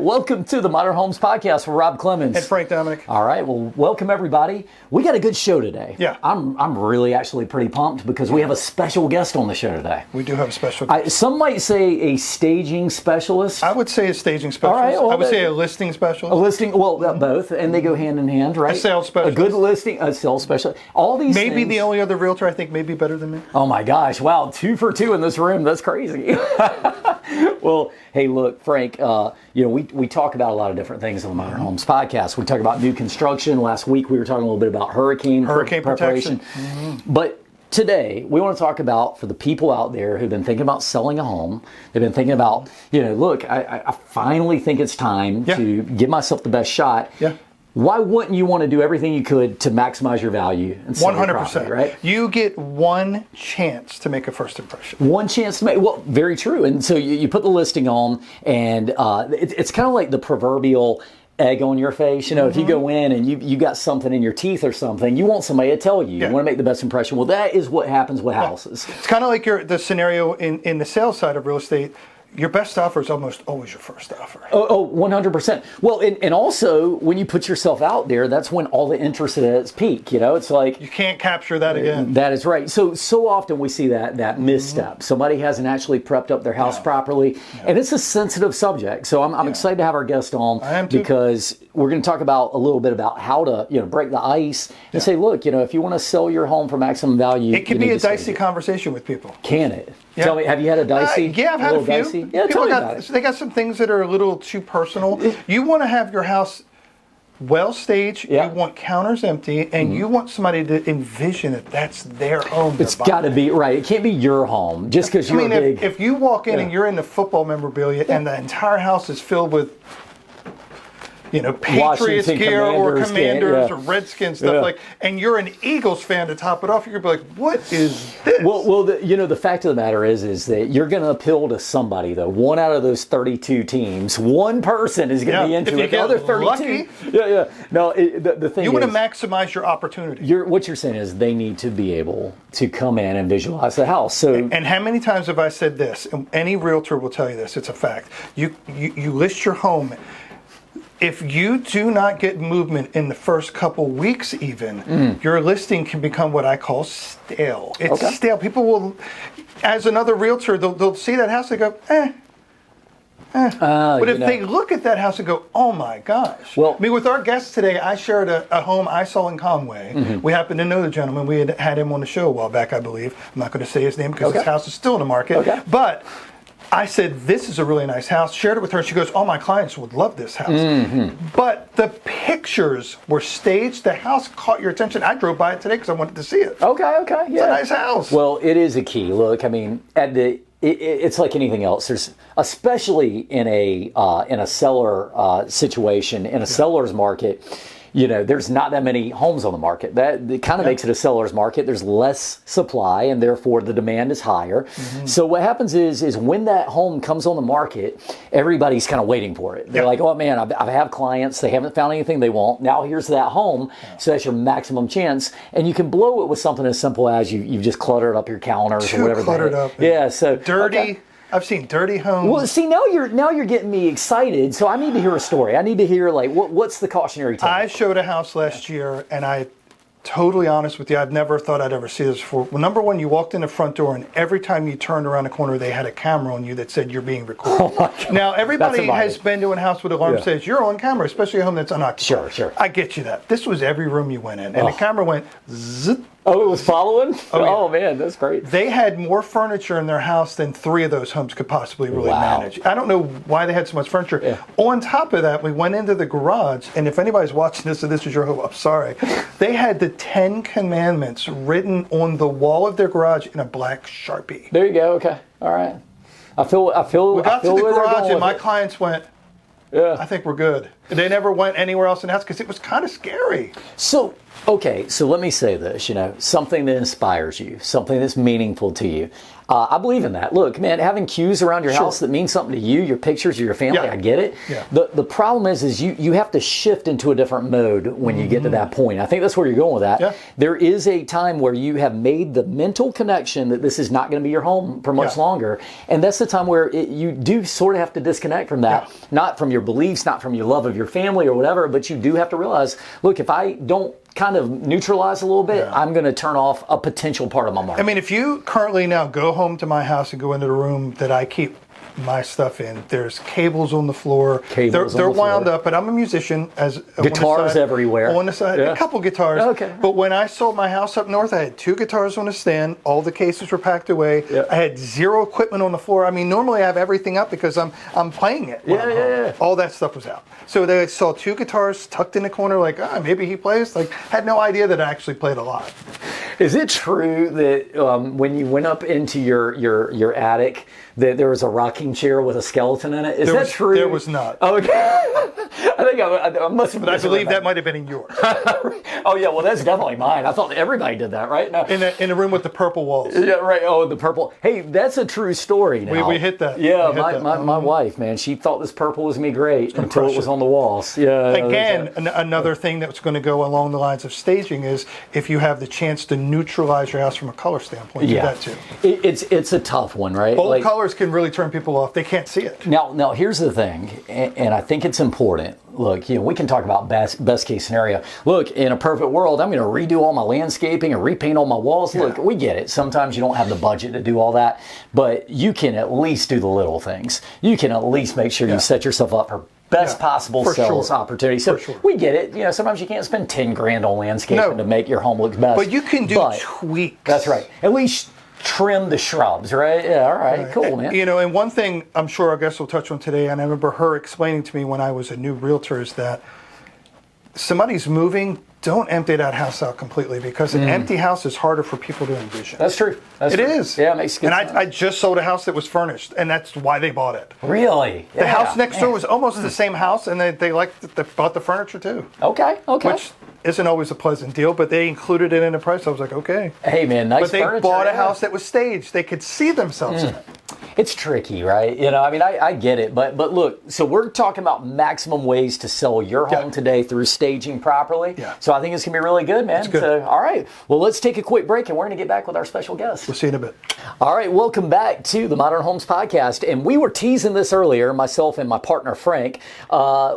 welcome to the Modern Homes Podcast with Rob Clemens. And Frank Dominic. All right, well, welcome everybody. We got a good show today. Yeah. I'm really actually pretty pumped because we have a special guest on the show today. We do have a special guest. Some might say a staging specialist. I would say a staging specialist. All right, well, I would say a listing specialist. A listing, well, both, and they go hand in hand, right? A sales specialist. A good listing, a sales specialist. All these Maybe things. the only other realtor I think may be better than me. Oh my gosh, wow, 2 for 2 in this room. That's crazy. Well, hey, look, Frank, we talk about a lot of different things on the Modern Homes Podcast. We talk about new construction. Last week we were talking a little bit about hurricane preparation. Protection. But today we want to talk about, for the people out there who've been thinking about selling a home, they've been thinking about, look, I finally think it's time to give myself the best shot. Yeah. Why wouldn't you want to do everything you could to maximize your value and sell your 100%. property, right? You get one chance to make a first impression. One chance to make, well, very true. And so you put the listing on, and it's kind of like the proverbial egg on your face. If you go in and you got something in your teeth or something, you want somebody to tell you. Yeah. You want to make the best impression. Well, that is what happens with houses. It's kind of like the scenario in the sales side of real estate. Your best offer is almost always your first offer. Oh, 100%. Well, and also when you put yourself out there, that's when all the interest at its peak. It's like you can't capture that again. That is right. So often we see that misstep. Somebody hasn't actually prepped up their house properly, and it's a sensitive subject. So I'm excited to have our guest on. I am too. Because we're going to talk about a little bit about how to break the ice and say, look, if you want to sell your home for maximum value, It can be a dicey conversation with people. Can it? Yeah. Tell me, have you had a dicey? Yeah, I've had a few. Dicey? Yeah, tell me about it. They got some things that are a little too personal. You want to have your house well staged. Yeah. You want counters empty, and you want somebody to envision that that's their home. It's got to be right. It can't be your home just because you're big. If you walk in and you're in the football memorabilia and the entire house is filled with Patriots Washington gear or Commanders or Redskins stuff and you're an Eagles fan to top it off, you're gonna be like, what is this? Well, the fact of the matter is that you're going to appeal to somebody though. One out of those 32 teams, one person is going to be into if you it. The other 32, lucky, yeah. No, the thing you is, want to maximize your opportunity. What you're saying is they need to be able to come in and visualize the house. So, and how many times have I said this? And any realtor will tell you this. It's a fact. You list your home. If you do not get movement in the first couple weeks even, your listing can become what I call stale. It's stale. People will, as another realtor, they'll see that house, they go, But if they look at that house and go, oh my gosh. Well, with our guest today, I shared a home I saw in Conway. We happen to know the gentleman. We had him on the show a while back, I believe. I'm not going to say his name because his house is still in the market. But I said, this is a really nice house. Shared it with her. She goes, oh, my clients would love this house. But the pictures were staged. The house caught your attention. I drove by it today because I wanted to see it. Okay, yeah. It's a nice house. Well, it is a key. Look, I mean, it's like anything else. There's, especially in a seller situation, in a seller's market, there's not that many homes on the market. That it kind of makes it a seller's market. There's less supply, and therefore the demand is higher. So what happens is when that home comes on the market, everybody's kind of waiting for it. They're like, oh man, I have clients. They haven't found anything they want. Now here's that home. So that's your maximum chance. And you can blow it with something as simple as you've just cluttered up your counters or whatever. Cluttered up. Yeah. So dirty. Okay. I've seen dirty homes. Well, see, now you're getting me excited. So I need to hear a story. I need to hear what's the cautionary tale. I showed a house last year, and I totally honest with you, I've never thought I'd ever see this before. Well, number one, you walked in the front door, and every time you turned around the corner, they had a camera on you that said you're being recorded. Oh my God. Now, everybody has been to a house with an alarm that says you're on camera, especially a home that's unoccupied. Sure. I get you that. This was every room you went in, and the camera went zip. Oh, it was following? Oh, man, that's great. They had more furniture in their house than 3 of those homes could possibly really manage. I don't know why they had so much furniture. Yeah. On top of that, we went into the garage, and if anybody's watching this and this is your home, I'm sorry. They had the 10 Commandments written on the wall of their garage in a black Sharpie. There you go. Okay. All right. I feel. We got to the garage, and my clients went, I think we're good. They never went anywhere else in the house because it was kind of scary. So Okay, so let me say this, something that inspires you, something that's meaningful to you. I believe in that. Look, man, having cues around your house that mean something to you, your pictures of your family, I get it. Yeah. The problem is you have to shift into a different mode when you get to that point. I think that's where you're going with that. Yeah. There is a time where you have made the mental connection that this is not going to be your home for much longer. And that's the time where you do sort of have to disconnect from that. Yeah. Not from your beliefs, not from your love of your family or whatever, but you do have to realize, look, if I don't kind of neutralize a little bit, I'm going to turn off a potential part of my market. I mean, if you currently now go home to my house and go into the room that I keep my stuff in, there's cables on the floor. They're wound up, but I'm a musician. Guitars everywhere. On the side, a couple guitars. Okay. But when I sold my house up north, I had 2 guitars on a stand. All the cases were packed away. I had 0 equipment on the floor. I mean, normally I have everything up because I'm playing it. Yeah. All that stuff was out. So they saw 2 guitars tucked in the corner, like, maybe he plays. Like, had no idea that I actually played a lot. Is it true that when you went up into your attic, that there was a rocking chair with a skeleton in it? Is that true? There was not. Oh, okay. I think I must have. But I believe that might have been in yours. Oh yeah, well that's definitely mine. I thought everybody did that, right? No. In a room with the purple walls. Yeah, right. Oh, the purple. Hey, that's a true story. Now we hit that. Yeah, my wife, man, she thought this purple was me great until it was on the walls. Yeah. Again, another thing that's going to go along the lines of staging is if you have the chance to neutralize your house from a color standpoint. Do that too. It's a tough one, right? Bold colors can really turn people off. They can't see it. Now here's the thing, and I think it's important. Look, we can talk about best case scenario. Look, in a perfect world, I'm going to redo all my landscaping and repaint all my walls. Look, we get it. Sometimes you don't have the budget to do all that, but you can at least do the little things. You can at least make sure you set yourself up for best possible sales opportunity. So we get it. Sometimes you can't spend 10 grand on landscaping to make your home look best. But you can do tweaks. That's right. At least trim the shrubs, right? Yeah, all right, cool, man. And one thing I'm sure our guest will touch on today, and I remember her explaining to me when I was a new realtor, is that somebody's moving, don't empty that house out completely, because an empty house is harder for people to envision. That's true. It is. Yeah, it makes good sense. And I just sold a house that was furnished, and that's why they bought it. Really? The house next door was almost the same house, and they bought the furniture too. Okay. Which isn't always a pleasant deal, but they included it in the price. I was like, okay. Hey, man, nice furniture. But they bought a house that was staged. They could see themselves in it. It's tricky, right? I get it. But look, so we're talking about maximum ways to sell your home today through staging properly. Yeah. So I think it's going to be really good, man. It's good. So, all right. Well, let's take a quick break, and we're going to get back with our special guest. We'll see you in a bit. All right. Welcome back to the Modern Homes Podcast. And we were teasing this earlier, myself and my partner, Frank.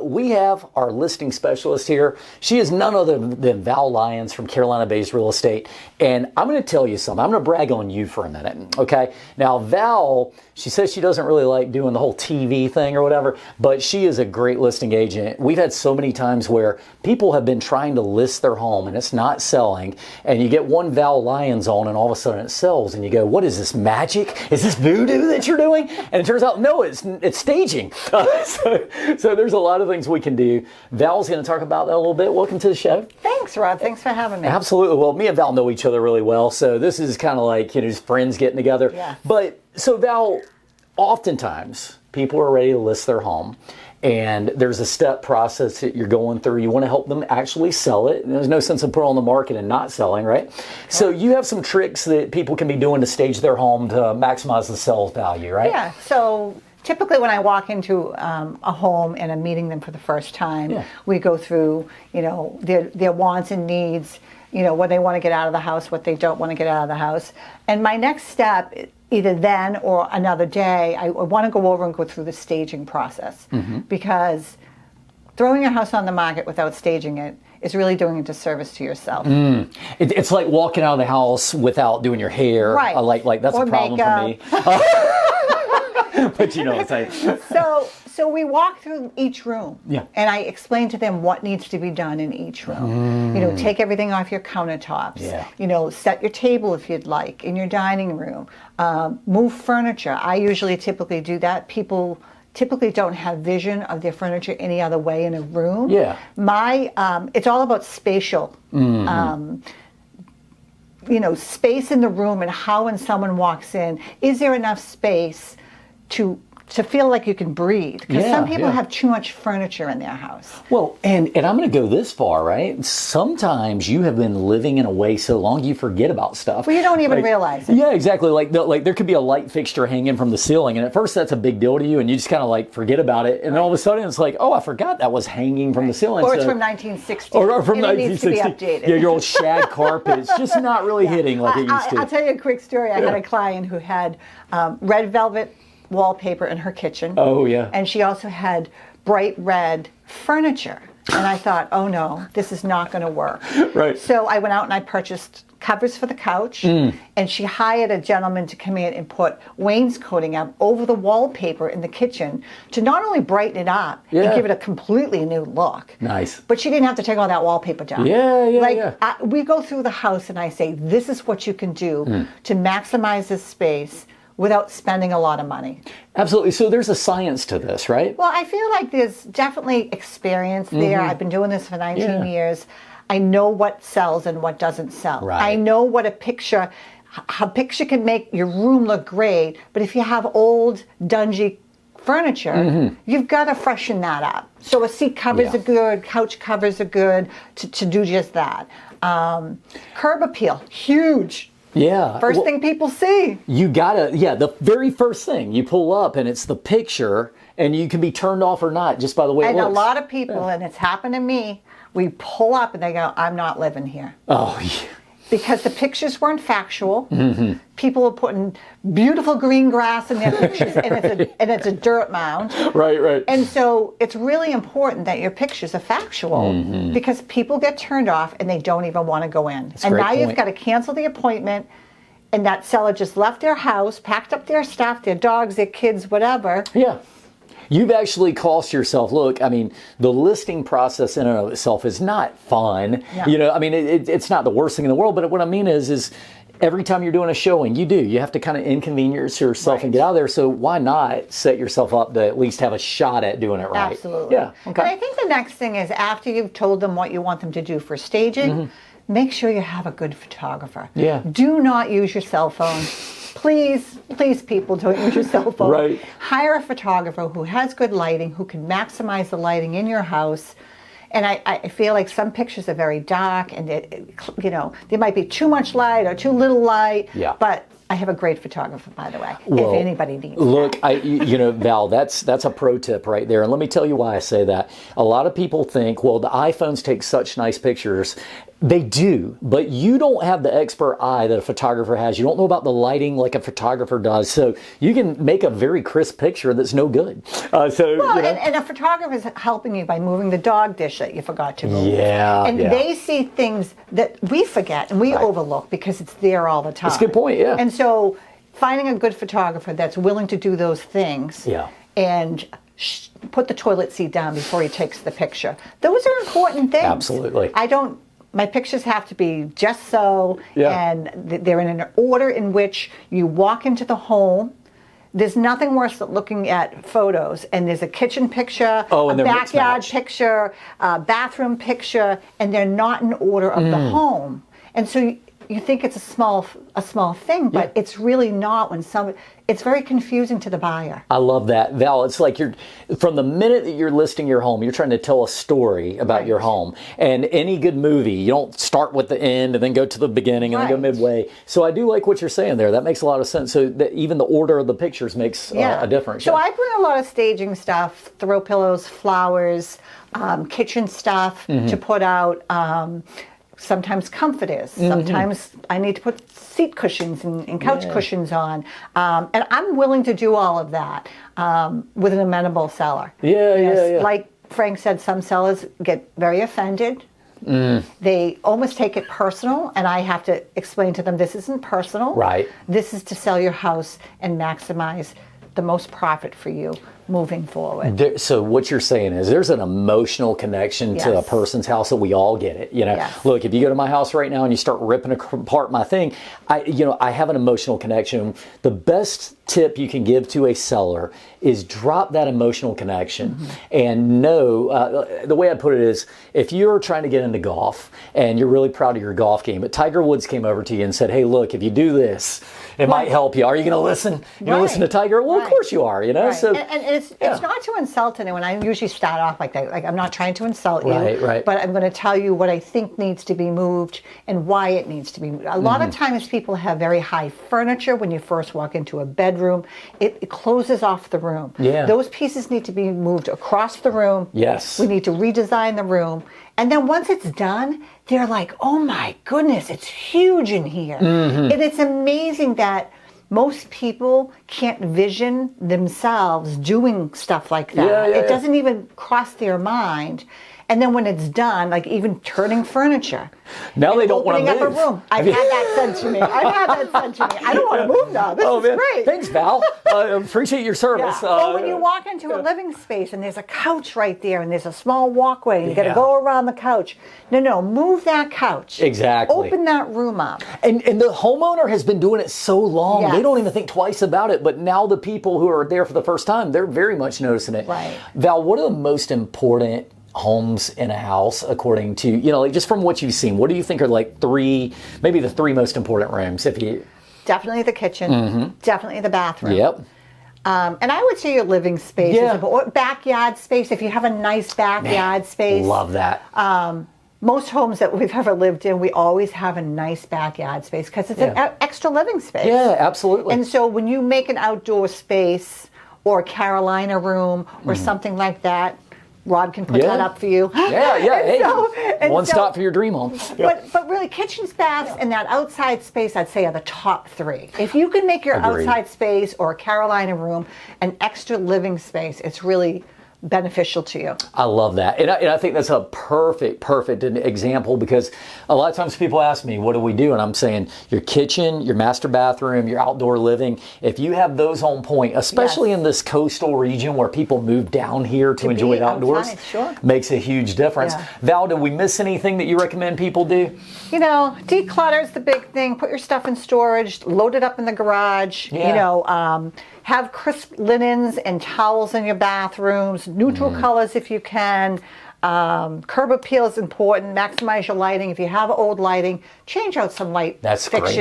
We have our listing specialist here. She is none other than Val Lyons from Carolina-based real estate. And I'm going to tell you something. I'm going to brag on you for a minute, okay? Now, Val, she says she doesn't really like doing the whole TV thing or whatever, but she is a great listing agent. We've had so many times where people have been trying to list their home and it's not selling, and you get one Val Lyons on and all of a sudden it sells, and you go, what is this, magic? Is this voodoo that you're doing? And it turns out, no, it's staging. So there's a lot of things we can do. Val's going to talk about that a little bit. Welcome to the show. Thanks, Rod. Thanks for having me. Absolutely. Well, me and Val know each other really well, so this is kind of like, just friends getting together. Yeah. But so Val, oftentimes people are ready to list their home, and there's a step process that you're going through. You want to help them actually sell it. And there's no sense in putting it on the market and not selling, right? So you have some tricks that people can be doing to stage their home to maximize the sales value, right? Yeah. So typically when I walk into a home and I'm meeting them for the first time, we go through, their wants and needs, what they want to get out of the house, what they don't want to get out of the house. And my next step, either then or another day, I want to go over and go through the staging process, because throwing your house on the market without staging it is really doing a disservice to yourself. It's like walking out of the house without doing your hair. Right. Like that's or a problem makeup. for me. But you know what I'm saying. So we walk through each room, and I explain to them what needs to be done in each room. Take everything off your countertops. Set your table if you'd like in your dining room. Move furniture. I typically do that. People typically don't have vision of their furniture any other way in a room. Yeah. It's all about spatial. Space in the room, and how when someone walks in, is there enough space to to feel like you can breathe. Because Yeah, some people yeah. have too much furniture in their house. Well, and I'm going to go this far, right? Sometimes you have been living in a way so long you forget about stuff. Well, you don't even realize it. Yeah, exactly. Like there could be a light fixture hanging from the ceiling, and at first that's a big deal to you, and you just kind of like forget about it, and all of a sudden it's like, oh, I forgot that was hanging from the ceiling. Or it's So- from 1960. or from and it needs to be 1960. updated. Yeah, your old shag carpet. It's just not really hitting like it used to. I'll tell you a quick story. I had a client who had red velvet wallpaper in her kitchen. Oh, yeah. And she also had bright red furniture. And I thought, oh no, this is not going to work. Right. So I went out and I purchased covers for the couch, and she hired a gentleman to come in and put wainscoting up over the wallpaper in the kitchen to not only brighten it up Yeah. and give it a completely new look. Nice. But she didn't have to take all that wallpaper down. Yeah, yeah, like, yeah. we go through the house and I say, this is what you can do to maximize this space without spending a lot of money. Absolutely. So there's a science to this, right? Well, I feel like there's definitely experience there. I've been doing this for 19 Yeah. years. I know what sells and what doesn't sell. Right. I know what a picture can make your room look great, but if you have old, dungy furniture, you've got to freshen that up. So a seat covers Yeah. are good, couch covers are good to do just that. Curb appeal, huge. Yeah. First Well, thing people see. you gotta, yeah, the very first thing you pull up and it's the picture, and you can be turned off or not just by the way it And looks. a lot of people, and it's happened to me, we pull up and they go, I'm not living here. Oh, yeah. Because the pictures weren't factual. Mm-hmm. People are putting beautiful green grass in their pictures, and it's a dirt mound. Right, right. And so it's really important that your pictures are factual, because people get turned off and they don't even want to go in. a And great now you've point. got to cancel the appointment, and that seller just left their house, packed up their stuff, their dogs, their kids, whatever. Yeah. You've actually cost yourself, look, I mean, the listing process in and of itself is not fun. No. You know, I mean, it's not the worst thing in the world, but what I mean is every time you're doing a showing, you have to kind of inconvenience yourself and Right. get out of there. So why not set yourself up to at least have a shot at doing it right? Absolutely. Yeah. Okay. And I think the next thing is, after you've told them what you want them to do for staging, make sure you have a good photographer. Yeah. Do not use your cell phone. Please, people, don't use your cell phone. Right. Hire a photographer who has good lighting, who can maximize the lighting in your house. And I feel like some pictures are very dark, and there might be too much light or too little light. Yeah. But I have a great photographer, by the way, Well, if anybody needs Look, that. Val, that's a pro tip right there. And let me tell you why I say that. A lot of people think, well, the iPhones take such nice pictures. They do, but you don't have the expert eye that a photographer has. You don't know about the lighting like a photographer does. So you can make a very crisp picture that's no good. Well, and a photographer is helping you by moving the dog dish that you forgot to move. Yeah, And yeah. they see things that we forget and we overlook because it's there all the time. That's a good point, yeah. And so finding a good photographer that's willing to do those things Yeah. and put the toilet seat down before he takes the picture. Those are important things. Absolutely. My pictures have to be just so, Yeah. and they're in an order in which you walk into the home. There's nothing worse than looking at photos and there's a kitchen picture, Oh, and a they're mixed backyard match. picture, a bathroom picture, and they're not in order of the home. And so you think it's a small thing, but it's really not. It's very confusing to the buyer. I love that, Val. It's like from the minute that you're listing your home, you're trying to tell a story about Right. your home. And any good movie, you don't start with the end and then go to the beginning and then go Right. midway. So I do like what you're saying there. That makes a lot of sense. So that even the order of the pictures makes a difference. So I bring a lot of staging stuff, throw pillows, flowers, kitchen stuff to put out. Sometimes comforters. Sometimes I need to put seat cushions and couch cushions on. And I'm willing to do all of that with an amenable seller. Yeah. Like Frank said, some sellers get very offended. They almost take it personal, and I have to explain to them, this isn't personal. Right. This is to sell your house and maximize the most profit for you moving forward. So what you're saying is there's an emotional connection to a Yes. person's house, that we all get it. Yes. Look, if you go to my house right now and you start ripping apart my thing, I have an emotional connection. The best tip you can give to a seller is drop that emotional connection and know, the way I put it is, if you're trying to get into golf and you're really proud of your golf game, but Tiger Woods came over to you and said, hey, look, if you do this, it might help you. Are you going to listen? You going to listen to Tiger? Well, of course you are. Right. So and it's not to insult anyone. I usually start off like that. Like, I'm not trying to insult you, right. but I'm going to tell you what I think needs to be moved and why it needs to be moved. A lot of times people have very high furniture when you first walk into a bedroom. It closes off the room. Yeah. Those pieces need to be moved across the room. Yes. We need to redesign the room. And then once it's done, they're like, oh my goodness, it's huge in here. And it's amazing that most people can't vision themselves doing stuff like that. It doesn't even cross their mind. And then when it's done, like even turning furniture. Now they don't want to move. Opening up a room. I've had that said to me. I don't want to move now. This is great. Thanks, Val. Appreciate your service. Or when you walk into a living space and there's a couch right there and there's a small walkway and you got to go around the couch. No, move that couch. Exactly. Open that room up. And the homeowner has been doing it so long, Yes. they don't even think twice about it. But now the people who are there for the first time, they're very much noticing it. Right. Val, what are the most important homes in a house according to, like just from what you've seen? What do you think are like maybe the three most important rooms? Definitely the kitchen. Definitely the bathroom. Yep. And I would say your living space, or backyard space. If you have a nice backyard space, Love that. Most homes that we've ever lived in, we always have a nice backyard space because it's an extra living space. Yeah, absolutely. And so when you make an outdoor space or a Carolina room or something like that, Rod can put that up for you. Hey, one stop for your dream home. But really, kitchens, baths, and that outside space, I'd say, are the top three. If you can make your outside space or a Carolina room an extra living space, it's really beneficial to you. I love that. And I think that's a perfect example, because a lot of times people ask me, what do we do? And I'm saying your kitchen, your master bathroom, your outdoor living, if you have those on point, especially in this coastal region where people move down here to enjoy it outdoors, makes a huge difference. Val, did we miss anything that you recommend people do? Declutter is the big thing. Put your stuff in storage, load it up in the garage, have crisp linens and towels in your bathrooms, neutral colors if you can. Curb appeal is important. Maximize your lighting. If you have old lighting, change out some light fixtures. That's a great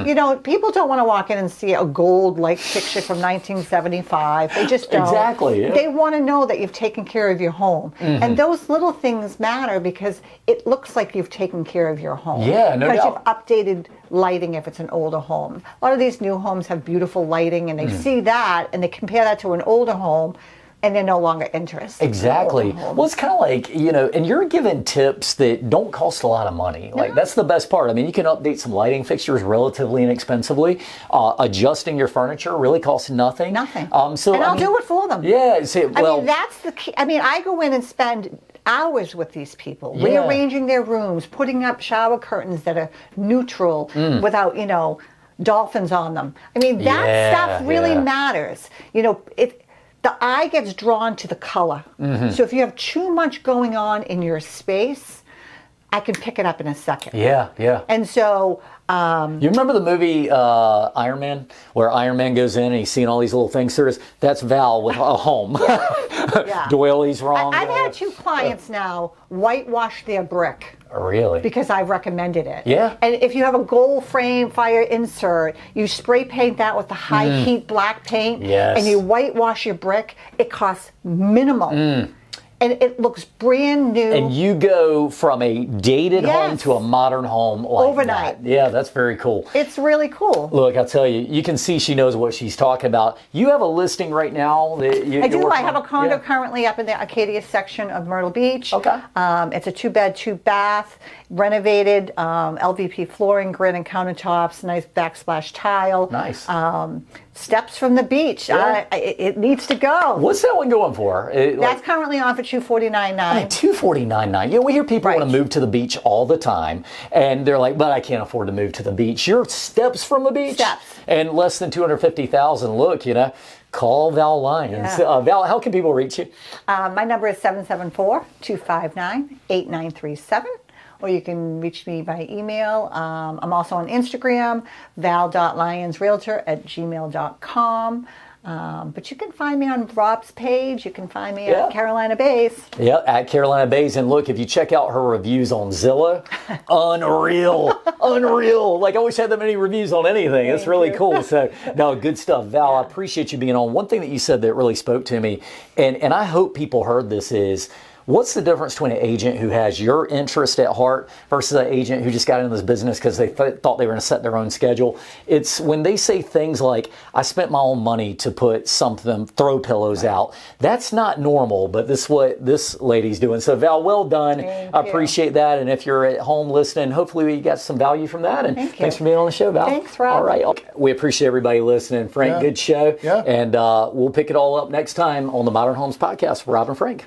idea. People don't want to walk in and see a gold light fixture from 1975. They just don't. Exactly. Yeah. They want to know that you've taken care of your home. And those little things matter because it looks like you've taken care of your home. Yeah, no doubt. Because you've updated lighting if it's an older home. A lot of these new homes have beautiful lighting, and they see that and they compare that to an older home, and they're no longer interested. Exactly. Well, it's kind of like, and you're giving tips that don't cost a lot of money. Like, that's the best part. I mean, you can update some lighting fixtures relatively inexpensively. Adjusting your furniture really costs nothing. Nothing. And I'll do it for them. Yeah. That's the key. I go in and spend hours with these people, rearranging their rooms, putting up shower curtains that are neutral without, dolphins on them. That stuff really matters. The eye gets drawn to the color. So if you have too much going on in your space, I can pick it up in a second. Yeah. And so... you remember the movie Iron Man, where Iron Man goes in and he's seeing all these little things? That's Val with a home. Doilies wrong. I've had 2 clients now whitewash their brick. Really? Because I've recommended it. Yeah. And if you have a gold frame fire insert, you spray paint that with the high heat black paint, and you whitewash your brick, it costs minimal. And it looks brand new. And you go from a dated home to a modern home like overnight. That. Yeah, that's very cool. It's really cool. Look, I'll tell you, you can see she knows what she's talking about. You have a listing right now that I do. I have a condo currently up in the Acadia section of Myrtle Beach. Okay. It's a 2-bed, 2-bath, renovated, LVP flooring, granite countertops, nice backsplash tile. Nice. Steps from the beach. It needs to go. What's that one going for? That's currently on for $249,900. $249,900. Yeah, we hear people want to move to the beach all the time, and they're like, "But I can't afford to move to the beach." You're steps from the beach, and less than $250,000. Look, call Val Lyons. Val, how can people reach you? My number is 774-259-8937. Or you can reach me by email. I'm also on Instagram, val.lyonsrealtor@gmail.com. But you can find me on Rob's page. You can find me Yeah. at Carolina Bays. Yeah, at Carolina Bays. And look, if you check out her reviews on Zillow, unreal, unreal. Like I wish I had that many reviews on anything. It's really cool. So, no, good stuff. Val, I appreciate you being on. One thing that you said that really spoke to me, and I hope people heard this is, what's the difference between an agent who has your interest at heart versus an agent who just got into this business because they thought they were going to set their own schedule? It's when they say things like, I spent my own money to put throw pillows out. That's not normal, but this is what this lady's doing. So Val, well done. Thank I you. appreciate that. And if you're at home listening, hopefully you got some value from that. And thanks for being on the show, Val. Thanks, Rob. All right. We appreciate everybody listening. Frank, good show. Yeah. And we'll pick it all up next time on the Modern Homes Podcast with Rob and Frank.